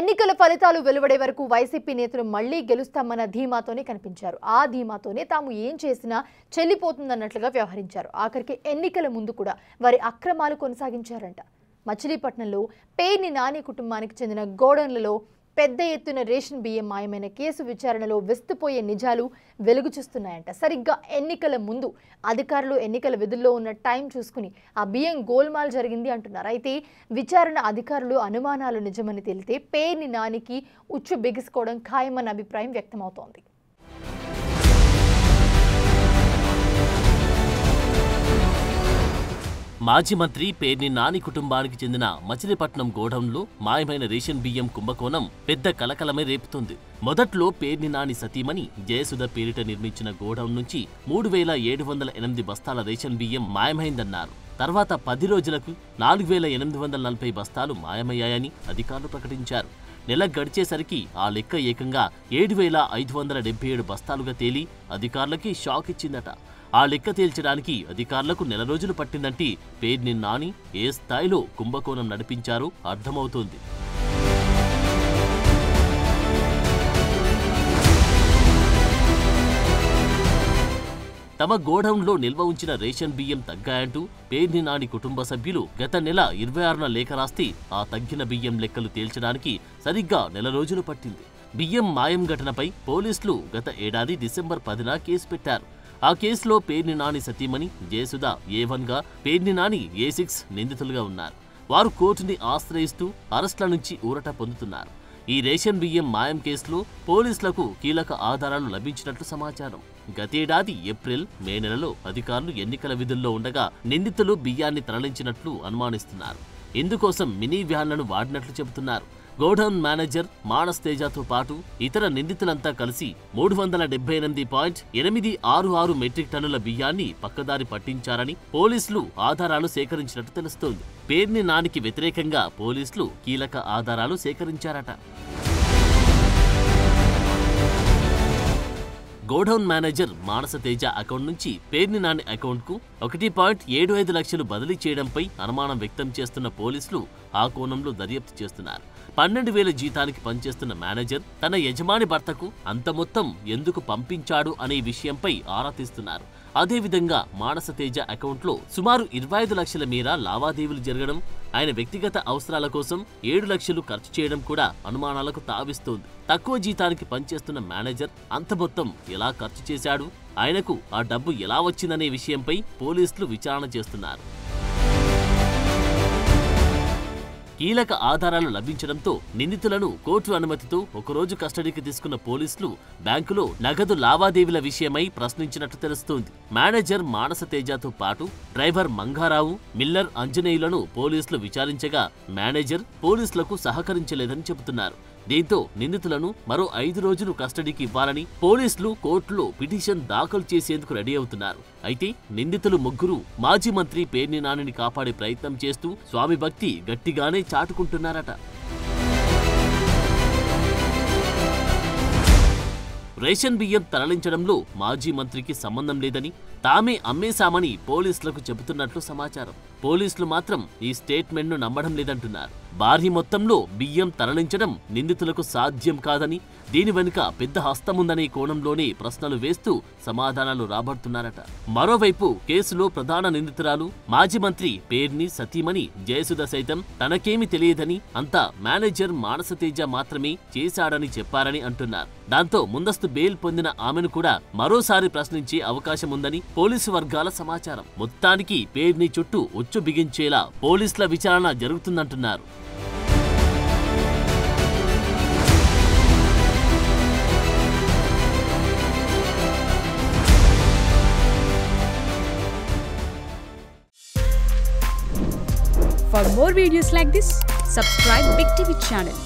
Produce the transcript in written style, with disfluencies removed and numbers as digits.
ఎన్నికల ఫలితాలు వెలువడే వరకు వైసీపీ నేతలు మళ్లీ గెలుస్తామన్న ధీమాతోనే కనిపించారు. ఆ ధీమాతోనే తాము ఏం చేసినా చెల్లిపోతుందన్నట్లుగా వ్యవహరించారు. ఆఖరికి ఎన్నికల ముందు కూడా వారి అక్రమాలు కొనసాగించారంట. మచిలీపట్నంలో పేర్ని నాని కుటుంబానికి చెందిన గోడౌన్లలో పెద్ద ఎత్తున రేషన్ బియ్యం మాయమైన కేసు విచారణలో విస్తుపోయే నిజాలు వెలుగు చూస్తున్నాయంట. సరిగ్గా ఎన్నికల ముందు అధికారులు ఎన్నికల విధుల్లో ఉన్న టైం చూసుకుని ఆ బియ్యం గోల్మాల్ జరిగింది అంటున్నారు. అయితే విచారణ అధికారులు అనుమానాలు నిజమని తేలితే పేర్ని నానికి ఉచ్చు బిగుసుకోవడం ఖాయమన్న అభిప్రాయం వ్యక్తమవుతోంది. మాజీ మంత్రి పేర్ని నాని కుటుంబానికి చెందిన మచిలీపట్నం గోడౌన్లో మాయమైన రేషన్ బియ్యం కుంభకోణం పెద్ద కలకలమే రేపుతుంది. మొదట్లో పేర్ని నాని సతీమణి జయసుధ పేరిట నిర్మించిన గోడౌన్ నుంచి 3708 బస్తాల రేషన్ బియ్యం మాయమైందన్నారు. తర్వాత 10 రోజులకు 4840 బస్తాలు మాయమయ్యాయని అధికారులు ప్రకటించారు. నెల గడిచేసరికి ఆ లెక్క ఏకంగా 7577 బస్తాలుగా తేలి అధికారులకి షాక్ ఇచ్చిందట. ఆ లెక్క తేల్చడానికి అధికారులకు నెల రోజులు పట్టిందంటే పేర్ని నాని ఏ స్థాయిలో కుంభకోణం నడిపించారో అర్థమవుతోంది. తమ గోడౌన్లో నిల్వ ఉంచిన రేషన్ బియ్యం తగ్గాయంటూ పేర్ని నాని కుటుంబ సభ్యులు గత నెల 26న లేఖ రాస్తే ఆ తగ్గిన బియ్యం లెక్కలు తేల్చడానికి సరిగ్గా నెల రోజులు పట్టింది. బియ్యం మాయం ఘటనపై పోలీసులు గత ఏడాది డిసెంబర్ 10న కేసు పెట్టారు. ఆ కేసులో పేర్ని నాని సతీమణి జయసుధ A1గా, పేర్ని నాని A6 నిందితులుగా ఉన్నారు. వారు కోర్టుని ఆశ్రయిస్తూ అరెస్టుల నుంచి ఊరట పొందుతున్నారు. ఈ రేషన్ బియ్యం మాయం కేసులో పోలీసులకు కీలక ఆధారాలు లభించినట్లు సమాచారం. గతేడాది ఏప్రిల్, మే నెలలో అధికారులు ఎన్నికల విధుల్లో ఉండగా నిందితులు బియ్యాన్ని తరలించినట్లు అనుమానిస్తున్నారు. ఇందుకోసం మినీ వ్యాన్లను వాడినట్లు చెబుతున్నారు. గోడౌన్ మేనేజర్ మానస్ తేజతో పాటు ఇతర నిందితులంతా కలిసి 378.866 మెట్రిక్ టన్నుల బియ్యాన్ని పక్కదారి పట్టించారని పోలీసులు ఆధారాలు సేకరించినట్టు తెలుస్తోంది. పేర్ని నానికి వ్యతిరేకంగా పోలీసులు కీలక ఆధారాలు సేకరించారట. గోడౌన్ మేనేజర్ మానస తేజ అకౌంట్ నుంచి పేర్ని నాని అకౌంట్కు 1.75 లక్షలు బదిలీ చేయడంపై అనుమానం వ్యక్తం చేస్తున్న పోలీసులు ఆ కోణంలో దర్యాప్తు చేస్తున్నారు. 12,000 జీతానికి పనిచేస్తున్న మేనేజర్ తన యజమాని భర్తకు అంత మొత్తం ఎందుకు పంపించాడు అనే విషయంపై ఆరా తీస్తున్నారు. అదేవిధంగా మానస తేజ అకౌంట్లో సుమారు 25 లక్షల మేర లావాదేవీలు జరగడం, ఆయన వ్యక్తిగత అవసరాల కోసం 7 లక్షలు ఖర్చు చేయడం కూడా అనుమానాలకు తావిస్తోంది. తక్కువ జీతానికి పనిచేస్తున్న మేనేజర్ అంత మొత్తం ఎలా ఖర్చు చేశాడు, ఆయనకు ఆ డబ్బు ఎలా వచ్చిందనే విషయంపై పోలీసులు విచారణ చేస్తున్నారు. కీలక ఆధారాలు లభించడంతో నిందితులను కోర్టు అనుమతితో ఒకరోజు కస్టడీకి తీసుకున్న పోలీసులు బ్యాంకులో నగదు లావాదేవీల విషయమై ప్రశ్నించినట్టు తెలుస్తోంది. మేనేజర్ మానస తేజతో పాటు డ్రైవర్ మంగారావు, మిల్లర్ అంజనేయులను పోలీసులు విచారించగా మేనేజర్ పోలీసులకు సహకరించలేదని చెబుతున్నారు. దీంతో నిందితులను మరో 5 రోజులు కస్టడీకి ఇవ్వాలని పోలీసులు కోర్టులో పిటిషన్ దాఖలు చేసేందుకు రెడీ అవుతున్నారు. అయితే నిందితులు ముగ్గురు మాజీ మంత్రి పేర్ని నానిని కాపాడే ప్రయత్నం చేస్తూ స్వామి భక్తి గట్టిగానే చాటుకుంటున్నారట. రేషన్ బియ్యం తరలించడంలో మాజీ మంత్రికి సంబంధం లేదని, తామే అమ్మేశామని పోలీసులకు చెబుతున్నట్లు సమాచారం. పోలీసులు మాత్రం ఈ స్టేట్మెంట్ను నమ్మడం లేదంటున్నారు. భారీ మొత్తంలో బియ్యం తరలించడం నిందితులకు సాధ్యం కాదని, దీని వెనుక పెద్ద హస్తముందనే కోణంలోనే ప్రశ్నలు వేస్తూ సమాధానాలు రాబడుతున్నారట. మరోవైపు కేసులో ప్రధాన నిందితురాలు మాజీ మంత్రి పేర్ని సతీమణి జయసుధ సైతం తనకేమీ తెలియదని, అంతా మేనేజర్ మానస తేజ మాత్రమే చేశాడని చెప్పారని అంటున్నారు. దాంతో ముందస్తు బెయిల్ పొందిన ఆమెను కూడా మరోసారి ప్రశ్నించే అవకాశం ఉందని పోలీసు వర్గాల సమాచారం. మొత్తానికి పేర్ని చుట్టూ ఉచ్చు బిగించేలా పోలీసుల విచారణ జరుగుతుందంటున్నారు. For more videos like this, subscribe Big TV channel.